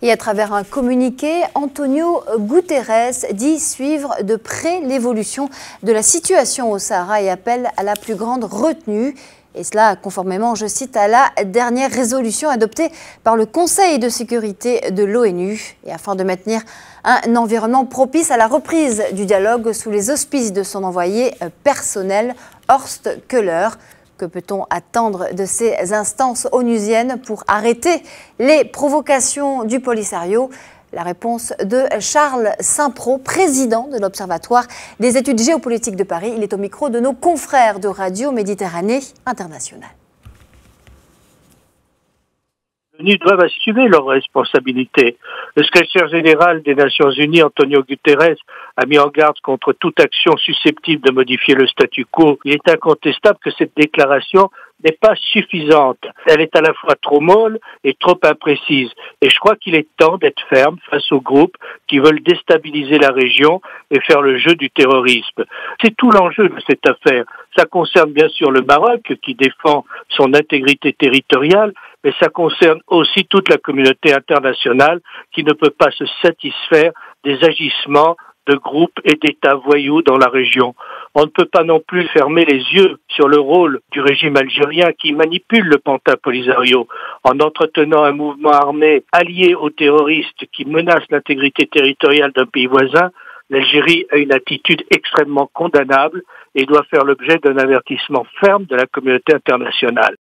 Et à travers un communiqué, Antonio Guterres dit suivre de près l'évolution de la situation au Sahara et appelle à la plus grande retenue. Et cela conformément, je cite, à la dernière résolution adoptée par le Conseil de sécurité de l'ONU. Et afin de maintenir un environnement propice à la reprise du dialogue sous les auspices de son envoyé personnel, Horst Köhler. Que peut-on attendre de ces instances onusiennes pour arrêter les provocations du Polisario? La réponse de Charles Saint-Pro, président de l'Observatoire des études géopolitiques de Paris. Il est au micro de nos confrères de Radio Méditerranée Internationale. Ils doivent assumer leurs responsabilités. Le secrétaire général des Nations Unies, Antonio Guterres, a mis en garde contre toute action susceptible de modifier le statu quo. Il est incontestable que cette déclaration n'est pas suffisante. Elle est à la fois trop molle et trop imprécise. Et je crois qu'il est temps d'être ferme face aux groupes qui veulent déstabiliser la région et faire le jeu du terrorisme. C'est tout l'enjeu de cette affaire. Ça concerne bien sûr le Maroc qui défend son intégrité territoriale, mais ça concerne aussi toute la communauté internationale qui ne peut pas se satisfaire des agissements de groupes et d'États voyous dans la région. On ne peut pas non plus fermer les yeux sur le rôle du régime algérien qui manipule le pantin Polisario en entretenant un mouvement armé allié aux terroristes qui menacent l'intégrité territoriale d'un pays voisin. L'Algérie a une attitude extrêmement condamnable et doit faire l'objet d'un avertissement ferme de la communauté internationale.